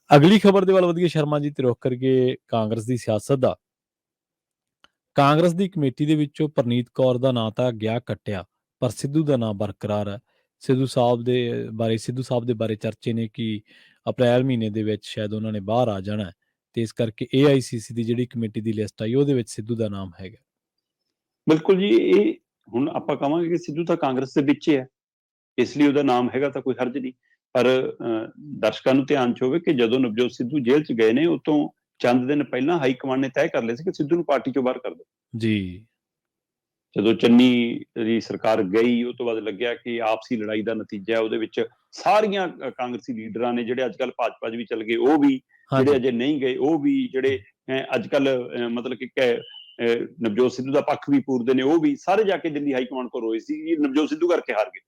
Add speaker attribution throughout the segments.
Speaker 1: ਅਗਲੀ ਖਬਰ ਦੇ ਵੱਲ ਵਧੀਏ ਸ਼ਰਮਾ ਜੀ ਤੇ ਰੁਖ ਕਰੀਏ ਕਾਂਗਰਸ ਦੀ ਸਿਆਸਤ ਦਾ। ਕਾਂਗਰਸ ਦੀ ਕਮੇਟੀ ਦੇ ਵਿੱਚੋਂ ਪਰਨੀਤ ਕੌਰ ਦਾ ਨਾਂ ਤਾਂ ਗਿਆ ਕੱਟਿਆ, ਪਰ ਸਿੱਧੂ ਦਾ ਨਾਂ ਬਰਕਰਾਰ ਹੈ। ਸਿੱਧੂ ਸਾਹਿਬ ਦੇ ਬਾਰੇ ਚਰਚੇ ਨੇ ਕਿ ਅਪ੍ਰੈਲ ਮਹੀਨੇ ਦੇ ਵਿੱਚ ਸ਼ਾਇਦ ਉਹਨਾਂ ਨੇ ਬਾਹਰ ਆ ਜਾਣਾ ਤੇ ਇਸ ਕਰਕੇ AICC ਦੀ ਜਿਹੜੀ ਕਮੇਟੀ ਦੀ ਲਿਸਟ ਆਈ ਉਹਦੇ ਵਿੱਚ ਸਿੱਧੂ ਦਾ ਨਾਮ ਹੈਗਾ।
Speaker 2: ਬਿਲਕੁਲ ਜੀ, ਇਹ ਹੁਣ ਆਪਾਂ ਕਹਾਂਗੇ ਕਿ ਸਿੱਧੂ ਤਾਂ ਕਾਂਗਰਸ ਦੇ ਵਿੱਚ ਹੈ, ਇਸ ਲਈ ਉਹਦਾ ਨਾਮ ਹੈਗਾ ਤਾਂ ਕੋਈ ਹਰਜ ਨਹੀਂ। ਪਰ ਦਰਸ਼ਕਾਂ ਨੂੰ ਧਿਆਨ 'ਚ ਹੋਵੇ ਕਿ ਜਦੋਂ ਨਵਜੋਤ ਸਿੱਧੂ ਜੇਲ੍ਹ 'ਚ ਗਏ ਨੇ, ਉਹ ਤੋਂ ਚੰਦ ਦਿਨ ਪਹਿਲਾਂ ਹਾਈ ਕਮਾਂਡ ਨੇ ਤੈਅ ਕਰ ਲਿਆ ਸੀ ਕਿ ਸਿੱਧੂ ਨੂੰ ਪਾਰਟੀ 'ਚੋਂ ਬਾਹਰ ਕਰ ਦਿਓ।
Speaker 1: ਜੀ।
Speaker 2: ਜਦੋਂ ਚੰਨੀ ਦੀ ਸਰਕਾਰ ਗਈ, ਉਹ ਤੋਂ ਬਾਅਦ ਲੱਗਿਆ ਕਿ ਆਪਸੀ ਲੜਾਈ ਦਾ ਨਤੀਜਾ ਉਹਦੇ ਵਿੱਚ ਸਾਰੀਆਂ ਕਾਂਗਰਸੀ ਲੀਡਰਾਂ ਨੇ, ਜਿਹੜੇ ਅੱਜ ਕੱਲ੍ਹ ਭਾਜਪਾ 'ਚ ਵੀ ਚਲ ਗਏ ਉਹ ਵੀ, ਜਿਹੜੇ ਅਜੇ ਨਹੀਂ ਗਏ ਉਹ ਵੀ, ਜਿਹੜੇ ਅੱਜ ਕੱਲ੍ਹ ਮਤਲਬ ਕਿ ਨਵਜੋਤ ਸਿੱਧੂ ਦਾ ਪੱਖ ਵੀ ਪੂਰਦੇ ਨੇ ਉਹ ਵੀ, ਸਾਰੇ ਜਾ ਕੇ ਦਿੱਲੀ ਹਾਈ ਕਮਾਂਡ ਕੋਲ ਰੋਏ ਸੀ ਕਿ ਨਵਜੋਤ ਸਿੱਧੂ ਕਰਕੇ ਹਾਰ ਗਏ।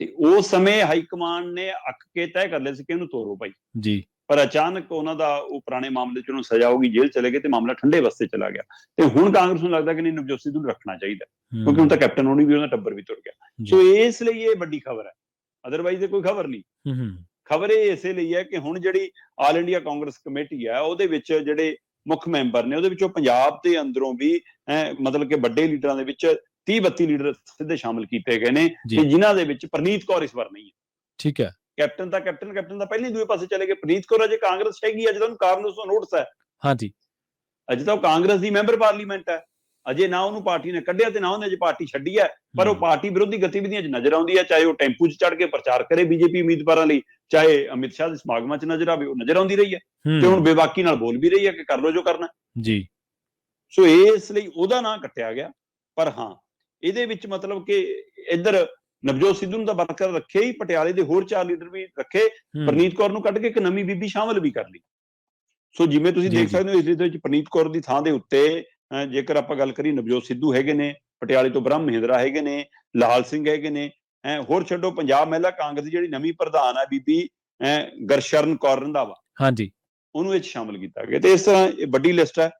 Speaker 2: ਤੇ ਉਸ ਸਮੇਂ ਹਾਈ ਕਮਾਂਡ ਨੇ ਅੱਕ ਕੇ ਤੈਅ ਕਰ ਲਿਆ ਸੀ ਕਿ ਇਹਨੂੰ ਤੋਰੋ ਭਾਈ
Speaker 1: ਜੀ।
Speaker 2: ਪਰ ਅਚਾਨਕ ਉਹਨਾਂ ਦਾ ਉਹ ਪੁਰਾਣੇ ਮਾਮਲੇ 'ਚ ਉਹਨੂੰ ਸਜ਼ਾ ਹੋ ਗਈ, ਜੇਲ੍ਹ ਚਲੇ ਗਏ ਤੇ ਮਾਮਲਾ ਠੰਡੇ ਵਸਤੇ ਚਲਾ ਗਿਆ। ਤੇ ਹੁਣ ਕਾਂਗਰਸ ਨੂੰ ਲੱਗਦਾ ਕਿ ਨਹੀਂ, ਨਵਜੋਤ ਸਿੱਧੂ ਨੂੰ ਰੱਖਣਾ ਚਾਹੀਦਾ, ਕਿਉਂਕਿ ਹੁਣ ਤਾਂ ਕੈਪਟਨ ਹੋਣੀ ਵੀ, ਉਹਦਾ ਟੱਬਰ ਵੀ ਤੁਰ ਗਿਆ। ਸੋ ਇਸ ਲਈ ਇਹ ਵੱਡੀ ਖਬਰ ਹੈ, ਅਦਰਵਾਈਜ਼ ਇਹ ਕੋਈ ਖਬਰ ਨਹੀਂ। ਖਬਰ ਇਹ ਇਸੇ ਲਈ ਹੈ ਕਿ ਹੁਣ ਜਿਹੜੀ ਆਲ ਇੰਡੀਆ ਕਾਂਗਰਸ ਕਮੇਟੀ ਹੈ, ਉਹਦੇ ਵਿੱਚ ਜਿਹੜੇ ਮੁੱਖ ਮੈਂਬਰ ਨੇ, ਉਹਦੇ ਵਿੱਚੋਂ ਪੰਜਾਬ ਦੇ ਅੰਦਰੋਂ ਵੀ ਮਤਲਬ ਕਿ ਵੱਡੇ ਲੀਡਰਾਂ ਦੇ ਵਿੱਚ 30-32 ਲੀਡਰ ਸਿੱਧੇ ਸ਼ਾਮਲ ਕੀਤੇ ਗਏ ਨੇ, ਤੇ ਜਿਨ੍ਹਾਂ ਦੇ ਵਿੱਚ ਪਰਨੀਤ ਕੌਰ ਇਸ ਵਾਰ ਨਹੀਂ ਹੈ।
Speaker 1: ਠੀਕ ਹੈ। ਕੈਪਟਨ
Speaker 2: ਤਾਂ ਪਹਿਲਾਂ ਹੀ ਦੂਏ ਪਾਸੇ ਚਲੇ ਗਏ। ਪਰਨੀਤ ਕੌਰ ਅਜੇ ਕਾਂਗਰਸ ਹੈਗੀ, ਅਜੇ ਤਾਂ ਉਹਨੂੰ ਕਾਰਨੂਸ ਤੋਂ ਨੋਟਿਸ ਹੈ।
Speaker 1: ਹਾਂਜੀ,
Speaker 2: ਅਜੇ ਤਾਂ ਉਹ ਕਾਂਗਰਸ ਦੀ ਮੈਂਬਰ ਪਾਰਲੀਮੈਂਟ ਹੈ। ਅਜੇ ਨਾ ਉਹਨੂੰ ਪਾਰਟੀ ਨੇ ਕੱਢਿਆ ਤੇ ਨਾ ਉਹਨੇ ਅਜੇ ਪਾਰਟੀ ਛੱਡੀ ਹੈ, ਪਰ ਉਹ ਪਾਰਟੀ ਵਿਰੋਧੀ ਗਤੀਵਿਧੀਆਂ 'ਚ ਨਜ਼ਰ ਆਉਂਦੀ ਹੈ, ਚਾਹੇ ਉਹ ਟੈਂਪੂ 'ਚ ਚੜ੍ਹ ਕੇ ਪ੍ਰਚਾਰ ਕਰੇ ਬੀਜੇਪੀ ਉਮੀਦਵਾਰਾਂ ਲਈ, ਚਾਹੇ ਅਮਿਤ ਸ਼ਾਹ ਦੇ ਸਮਾਗਮਾਂ 'ਚ ਨਜ਼ਰ ਆਵੇ, ਉਹ ਨਜ਼ਰ ਆਉਂਦੀ ਰਹੀ ਹੈ। ਤੇ ਹੁਣ ਬੇਬਾਕੀ ਨਾਲ ਬੋਲ ਵੀ ਰਹੀ ਹੈ ਕਿ ਕਰ ਲੋ ਜੋ ਕਰਨਾ
Speaker 1: ਜੀ।
Speaker 2: ਸੋ ਇਸ ਲਈ ਉਹਦਾ ਨਾਂ ਕੱਟਿਆ ਗਿਆ। ਪਰ ਹਾਂ, ਇਹਦੇ ਵਿੱਚ ਮਤਲਬ ਕਿ ਇੱਧਰ ਨਵਜੋਤ ਸਿੱਧੂ ਨੂੰ ਤਾਂ ਬਰਕਰਾਰ ਰੱਖੇ ਹੀ, ਪਟਿਆਲੇ ਦੇ ਹੋਰ 4 ਲੀਡਰ ਵੀ ਰੱਖੇ, ਪਰਨੀਤ ਕੌਰ ਨੂੰ ਕੱਢ ਕੇ ਇੱਕ ਨਵੀਂ ਬੀਬੀ ਸ਼ਾਮਲ ਵੀ ਕਰ ਲਈ। ਸੋ ਜਿਵੇਂ ਤੁਸੀਂ ਦੇਖ ਸਕਦੇ ਹੋ, ਇਸ ਦੇ ਵਿੱਚ ਪਰਨੀਤ ਕੌਰ ਦੀ ਥਾਂ ਦੇ ਉੱਤੇ ਜੇਕਰ ਆਪਾਂ ਗੱਲ ਕਰੀਏ, ਨਵਜੋਤ ਸਿੱਧੂ ਹੈਗੇ ਨੇ, ਪਟਿਆਲੇ ਤੋਂ ਬ੍ਰਹਮ ਮਹਿੰਦਰਾ ਹੈਗੇ ਨੇ, ਲਾਲ ਸਿੰਘ ਹੈਗੇ ਨੇ, ਹੋਰ ਛੱਡੋ ਪੰਜਾਬ ਮਹਿਲਾ ਕਾਂਗਰਸ ਦੀ ਜਿਹੜੀ ਨਵੀਂ ਪ੍ਰਧਾਨ ਹੈ ਬੀਬੀ ਗਰਸ਼ਰਨ ਕੌਰ ਰੰਧਾਵਾ, ਹਾਂਜੀ, ਉਹਨੂੰ ਇਹ 'ਚ ਸ਼ਾਮਲ ਕੀਤਾ ਗਿਆ। ਤੇ ਇਸ ਤਰ੍ਹਾਂ ਇਹ ਵੱਡੀ ਲਿਸਟ ਹੈ।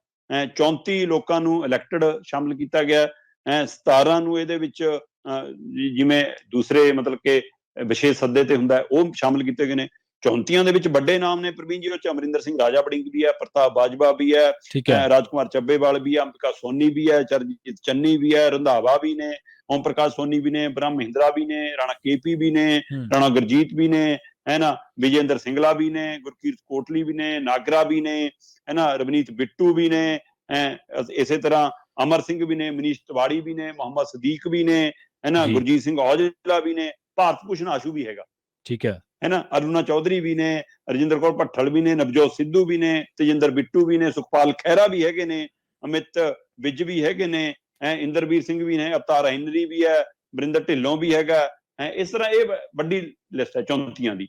Speaker 2: 34 ਲੋਕਾਂ ਨੂੰ ਇਲੈਕਟਡ ਸ਼ਾਮਲ ਕੀਤਾ ਗਿਆ। 17 ਨੂੰ ਇਹਦੇ ਵਿੱਚ ਜਿਵੇਂ ਦੂਸਰੇ ਮਤਲਬ ਕਿ ਵਿਸ਼ੇਸ਼ ਸੱਦੇ ਤੇ ਹੁੰਦਾ ਉਹ ਸ਼ਾਮਲ ਕੀਤੇ ਗਏ ਨੇ। 34 ਦੇ ਵਿੱਚ ਵੱਡੇ ਨਾਮ ਨੇ ਪ੍ਰਵੀਨ ਜੀ, ਉਹ 'ਚ ਅਮਰਿੰਦਰ ਸਿੰਘ ਰਾਜਾ ਵੜਿੰਗ ਵੀ ਹੈ, ਪ੍ਰਤਾਪ ਬਾਜਵਾ ਵੀ ਹੈ, ਰਾਜਕੁਮਾਰ ਚੱਬੇਵਾਲ ਵੀ ਹੈ, ਅੰਬਿਕਾ ਸੋਨੀ ਵੀ ਹੈ, ਚਰਨਜੀਤ ਚੰਨੀ ਵੀ ਹੈ, ਰੰਧਾਵਾ ਵੀ ਨੇ, ਓਮ ਪ੍ਰਕਾਸ਼ ਸੋਨੀ ਵੀ ਨੇ, ਬ੍ਰਹਮ ਮਹਿੰਦਰਾ ਵੀ ਨੇ, ਰਾਣਾ KP ਵੀ ਨੇ, ਰਾਣਾ ਗੁਰਜੀਤ ਵੀ ਨੇ, ਹੈ ਨਾ, ਵਿਜੇਂਦਰ ਸਿੰਗਲਾ ਵੀ ਨੇ, ਗੁਰਕੀਰਤ ਕੋਟਲੀ ਵੀ ਨੇ, ਨਾਗਰਾ ਵੀ ਨੇ, ਹੈ ਨਾ, ਰਵਨੀਤ ਬਿੱਟੂ ਵੀ ਨੇ, ਇਸੇ ਤਰ੍ਹਾਂ ਅਮਰ ਸਿੰਘ ਵੀ ਨੇ, ਮਨੀਸ਼ ਤਿਵਾੜੀ ਵੀ ਨੇ, ਮੁਹੰਮਦ ਸਦੀਕ ਵੀ ਨੇ, ਹੈ ਨਾ, ਗੁਰਜੀਤ ਸਿੰਘ ਔਜਲਾ ਵੀ ਨੇ, ਭਾਰਤ ਭੂਸ਼ਣ ਆਸ਼ੂ ਵੀ ਹੈਗਾ, ਠੀਕ ਹੈ ਨਾ, ਅਰੁਣਾ ਚੌਧਰੀ ਵੀ ਨੇ, ਰਜਿੰਦਰ ਕੌਰ ਭੱਠਲ ਵੀ ਨੇ, ਨਵਜੋਤ ਸਿੱਧੂ ਵੀ ਨੇ, ਤੇਜਿੰਦਰ ਬਿੱਟੂ ਵੀ ਨੇ, ਸੁਖਪਾਲ ਖਹਿਰਾ ਵੀ ਹੈਗੇ ਨੇ, ਅਮਿਤ ਵਿਜ ਵੀ ਹੈਗੇ ਨੇ, ਇੰਦਰਬੀਰ ਸਿੰਘ ਵੀ ਨੇ, ਅਵਤਾਰ ਹਿੰਦਰੀ ਵੀ ਹੈ, ਵਰਿੰਦਰ ਢਿੱਲੋਂ ਵੀ ਹੈਗਾ। ਇਸ ਤਰ੍ਹਾਂ ਇਹ ਵੱਡੀ ਲਿਸਟ ਹੈ 34 ਦੀ।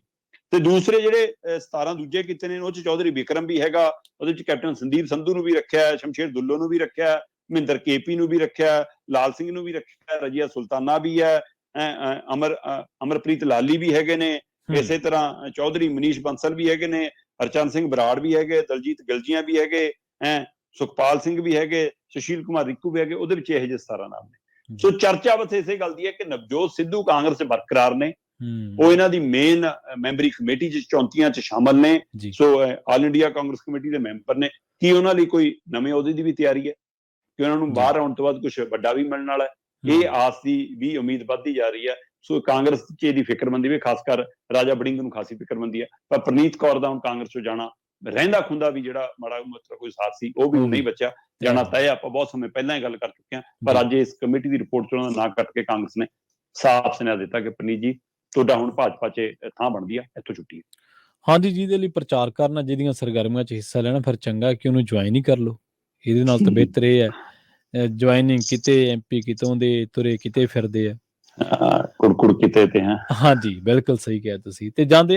Speaker 2: ਤੇ ਦੂਸਰੇ ਜਿਹੜੇ 17 ਦੂਜੇ ਕੀਤੇ ਨੇ, ਉਹ 'ਚ ਚੌਧਰੀ ਬਿਕਰਮ ਵੀ ਹੈਗਾ, ਉਹਦੇ 'ਚ ਕੈਪਟਨ ਸੰਦੀਪ ਸੰਧੂ ਨੂੰ ਵੀ ਰੱਖਿਆ, ਸ਼ਮਸ਼ੇਰ ਦੁੱਲੋ ਨੂੰ ਵੀ ਰੱਖਿਆ, ਮਹਿੰਦਰ KP ਨੂੰ ਵੀ ਰੱਖਿਆ, ਲਾਲ ਸਿੰਘ ਨੂੰ ਵੀ ਰੱਖਿਆ, ਰਜੀਆ ਸੁਲਤਾਨਾ ਵੀ ਹੈ, ਅਮਰਪ੍ਰੀਤ ਲਾਲੀ ਵੀ ਹੈਗੇ ਨੇ, ਇਸੇ ਤਰ੍ਹਾਂ ਚੌਧਰੀ ਮਨੀਸ਼ ਬੰਸਲ ਵੀ ਹੈਗੇ ਨੇ, ਹਰਚੰਦ ਸਿੰਘ ਬਰਾੜ ਵੀ ਹੈਗੇ, ਦਲਜੀਤ ਗਿਲਜੀਆਂ ਵੀ ਹੈਗੇ, ਸੁਖਪਾਲ ਸਿੰਘ ਵੀ ਹੈਗੇ, ਸੁਸ਼ੀਲ ਕੁਮਾਰ ਰਿੰਕੂ ਵੀ ਹੈਗੇ। ਉਹਦੇ ਵਿੱਚ ਇਹੋ ਜਿਹੇ 17 ਨਾਮ ਨੇ। ਸੋ ਚਰਚਾ ਬਸ ਇਸੇ ਗੱਲ ਦੀ ਹੈ ਕਿ ਨਵਜੋਤ ਸਿੱਧੂ ਕਾਂਗਰਸ 'ਚ ਬਰਕਰਾਰ ਨੇ, ਉਹ ਇਹਨਾਂ ਦੀ ਮੇਨ ਮੈਂਬਰੀ ਕਮੇਟੀ 'ਚ 34 'ਚ ਸ਼ਾਮਲ ਨੇ। ਸੋ ਆਲ ਇੰਡੀਆ ਕਾਂਗਰਸ ਕਮੇਟੀ ਦੇ ਮੈਂਬਰ ਨੇ। ਕੀ ਉਹਨਾਂ ਲਈ ਕੋਈ ਨਵੇਂ ਅਹੁਦੇ ਦੀ ਵੀ ਤਿਆਰੀ ਹੈ ਕਿ ਉਹਨਾਂ ਨੂੰ ਬਾਹਰ ਆਉਣ ਤੋਂ ਬਾਅਦ ਕੁਝ ਵੱਡਾ ਵੀ ਮਿਲਣ ਵਾਲਾ ਹੈ? ਇਹ ਆਸ ਦੀ ਵੀ ਉਮੀਦ ਵੱਧਦੀ ਜਾ ਰਹੀ ਹੈ। ਸੋ ਕਾਂਗਰਸ 'ਚ ਇਹਦੀ ਫਿਕਰਮੰਦੀ ਵੀ, ਖਾਸ ਕਰ ਰਾਜਾ ਵੜਿੰਗ ਨੂੰ ਖਾਸੀ ਫਿਕਰਮੰਦੀ ਹੈ। ਪਰ ਪਰਨੀਤ ਕੌਰ ਦਾ ਹੁਣ ਕਾਂਗਰਸ 'ਚੋਂ ਜਾਣਾ, ਰਹਿੰਦਾ ਖੁੰਦਾ ਵੀ ਜਿਹੜਾ ਮਾੜਾ ਮੋਟਾ ਕੋਈ ਸਾਥ ਸੀ ਉਹ ਵੀ ਨਹੀਂ ਬਚਿਆ, ਜਾਣਾ ਤੈਅ ਆਪਾਂ ਬਹੁਤ ਸਮੇਂ ਪਹਿਲਾਂ ਹੀ ਗੱਲ ਕਰ ਚੁੱਕੇ ਹਾਂ। ਪਰ ਅੱਜ ਇਸ ਕਮੇਟੀ ਦੀ ਰਿਪੋਰਟ 'ਚ ਉਹਨਾਂ ਦਾ ਨਾਂ ਕੱਟ ਕੇ ਕਾਂਗਰਸ ਨੇ ਸਾਫ਼ ਸੁਨੇਹਾ ਦਿੱਤਾ ਕਿ ਪਰਨੀਤ ਜੀ, ਤੁਹਾਡਾ ਹੁਣ ਭਾਜਪਾ 'ਚ ਥਾਂ ਬਣਦੀ ਆ, ਇੱਥੋਂ ਛੁੱਟੀ ਹੈ।
Speaker 1: ਹਾਂਜੀ, ਜਿਹਦੇ ਲਈ ਪ੍ਰਚਾਰ ਕਰਨਾ, ਜਿਹਦੀਆਂ ਸਰਗਰਮੀਆਂ 'ਚ ਹਿੱਸਾ ਲੈਣਾ, ਫਿਰ ਚੰਗਾ ਕਿ ਉਹਨੂੰ ਜੁਆਇਨ ਹੀ ਕਰ ਲਓ। ਇਹਦੇ ਨਾਲ ਤਾਂ ਬਿਹਤਰ ਇਹ ਹੈ ਜੁਆਇਨਿੰਗ ਕਿਤੇ MP ਕਿਤੋਂ ਦੇ ਤੁਰੇ ਕਿਤੇ ਫਿਰਦੇ ਆ,
Speaker 2: ਕੁੜਕੁੜ ਕਿਤੇ ਤੇ।
Speaker 1: ਹਾਂਜੀ, ਬਿਲਕੁਲ ਸਹੀ ਕਿਹਾ ਤੁਸੀਂ। ਤੇ ਜਾਂਦੇ